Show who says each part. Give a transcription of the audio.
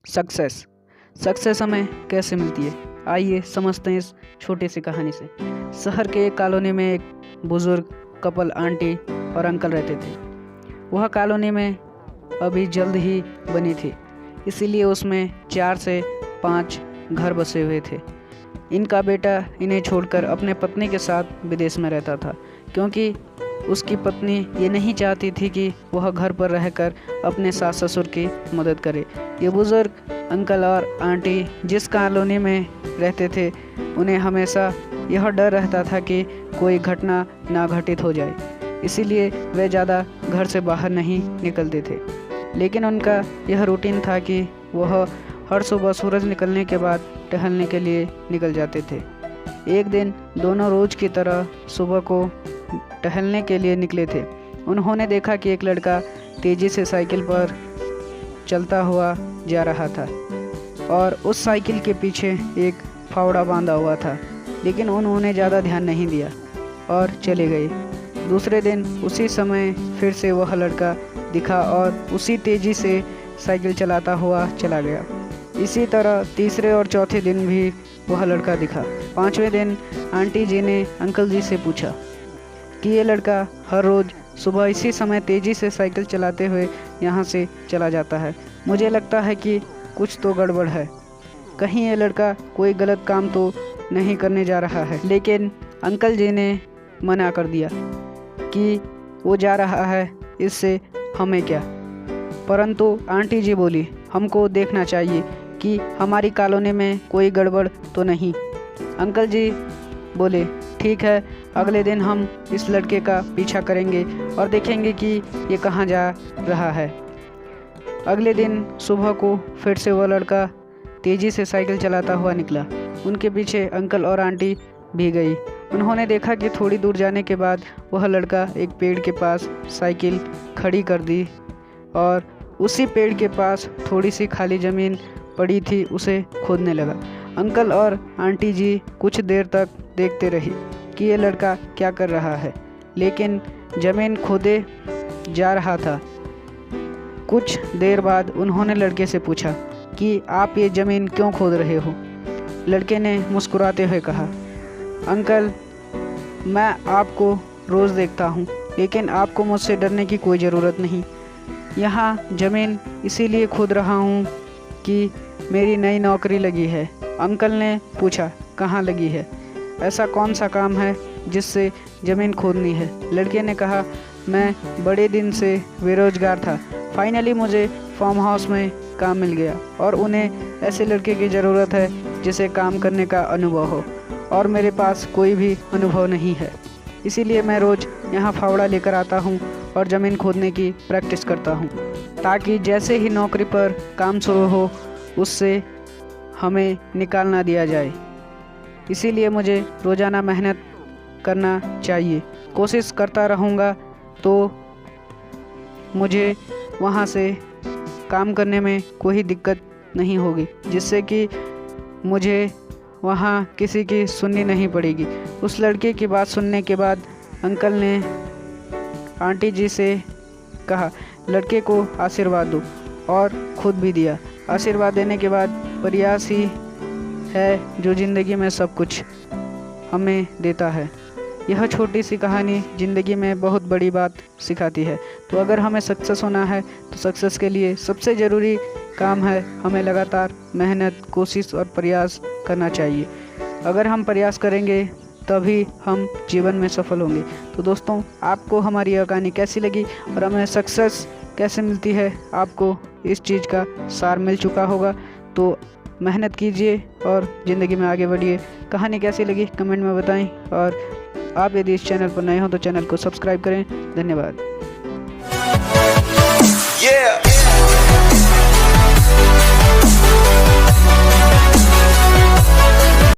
Speaker 1: Success success हमें कैसे मिलती है, आइए समझते हैं इस छोटी सी कहानी से। शहर के एक कॉलोनी में एक बुज़ुर्ग कपल आंटी और अंकल रहते थे। वह कॉलोनी में अभी जल्द ही बनी थी, इसीलिए उसमें 4 से 5 घर बसे हुए थे। इनका बेटा इन्हें छोड़कर अपने पत्नी के साथ विदेश में रहता था, क्योंकि उसकी पत्नी ये नहीं चाहती थी कि वह घर पर रहकर अपने सास ससुर की मदद करे। ये बुज़ुर्ग अंकल और आंटी जिस कॉलोनी में रहते थे, उन्हें हमेशा यह डर रहता था कि कोई घटना ना घटित हो जाए, इसीलिए वे ज़्यादा घर से बाहर नहीं निकलते थे। लेकिन उनका यह रूटीन था कि वह हर सुबह सूरज निकलने के बाद टहलने के लिए निकल जाते थे। एक दिन दोनों रोज़ की तरह सुबह को टहलने के लिए निकले थे। उन्होंने देखा कि एक लड़का तेज़ी से साइकिल पर चलता हुआ जा रहा था और उस साइकिल के पीछे एक फावड़ा बांधा हुआ था, लेकिन उन्होंने ज़्यादा ध्यान नहीं दिया और चले गए। दूसरे दिन उसी समय फिर से वह लड़का दिखा और उसी तेज़ी से साइकिल चलाता हुआ चला गया। इसी तरह तीसरे और चौथे दिन भी वह लड़का दिखा। 5वें दिन आंटी जी ने अंकल जी से पूछा कि ये लड़का हर रोज़ सुबह इसी समय तेज़ी से साइकिल चलाते हुए यहाँ से चला जाता है। मुझे लगता है कि कुछ तो गड़बड़ है, कहीं ये लड़का कोई गलत काम तो नहीं करने जा रहा है। लेकिन अंकल जी ने मना कर दिया कि वो जा रहा है, इससे हमें क्या। परंतु आंटी जी बोली, हमको देखना चाहिए कि हमारी कॉलोनी में कोई गड़बड़ तो नहीं। अंकल जी बोले, ठीक है, अगले दिन हम इस लड़के का पीछा करेंगे और देखेंगे कि ये कहाँ जा रहा है। अगले दिन सुबह को फिर से वह लड़का तेज़ी से साइकिल चलाता हुआ निकला। उनके पीछे अंकल और आंटी भी गई। उन्होंने देखा कि थोड़ी दूर जाने के बाद वह लड़का एक पेड़ के पास साइकिल खड़ी कर दी और उसी पेड़ के पास थोड़ी सी खाली ज़मीन पड़ी थी, उसे खोदने लगा। अंकल और आंटी जी कुछ देर तक देखते रहे कि ये लड़का क्या कर रहा है, लेकिन ज़मीन खोदे जा रहा था। कुछ देर बाद उन्होंने लड़के से पूछा कि आप ये ज़मीन क्यों खोद रहे हो। लड़के ने मुस्कुराते हुए कहा, अंकल, मैं आपको रोज़ देखता हूँ, लेकिन आपको मुझसे डरने की कोई ज़रूरत नहीं। यहाँ ज़मीन इसीलिए खोद रहा हूँ कि मेरी नई नौकरी लगी है। अंकल ने पूछा, कहाँ लगी है, ऐसा कौन सा काम है जिससे ज़मीन खोदनी है। लड़के ने कहा, मैं बड़े दिन से बेरोज़गार था, फाइनली मुझे फार्म हाउस में काम मिल गया और उन्हें ऐसे लड़के की ज़रूरत है जिसे काम करने का अनुभव हो, और मेरे पास कोई भी अनुभव नहीं है। इसीलिए मैं रोज़ यहाँ फावड़ा लेकर आता हूँ और ज़मीन खोदने की प्रैक्टिस करता हूँ, ताकि जैसे ही नौकरी पर काम शुरू हो उससे हमें निकाल ना दिया जाए। इसीलिए मुझे रोज़ाना मेहनत करना चाहिए। कोशिश करता रहूँगा तो मुझे वहाँ से काम करने में कोई दिक्कत नहीं होगी, जिससे कि मुझे वहाँ किसी की सुननी नहीं पड़ेगी। उस लड़के की बात सुनने के बाद अंकल ने आंटी जी से कहा, लड़के को आशीर्वाद दो, और खुद भी दिया। आशीर्वाद देने के बाद प्रयास ही है जो ज़िंदगी में सब कुछ हमें देता है। यह छोटी सी कहानी ज़िंदगी में बहुत बड़ी बात सिखाती है। तो अगर हमें सक्सेस होना है तो सक्सेस के लिए सबसे ज़रूरी काम है हमें लगातार मेहनत, कोशिश और प्रयास करना चाहिए। अगर हम प्रयास करेंगे तभी हम जीवन में सफल होंगे। तो दोस्तों, आपको हमारी यह कहानी कैसी लगी और हमें सक्सेस कैसे मिलती है, आपको इस चीज़ का सार मिल चुका होगा। तो मेहनत कीजिए और ज़िंदगी में आगे बढ़िए। कहानी कैसी लगी कमेंट में बताएं, और आप यदि इस चैनल पर नए हो तो चैनल को सब्सक्राइब करें। धन्यवाद।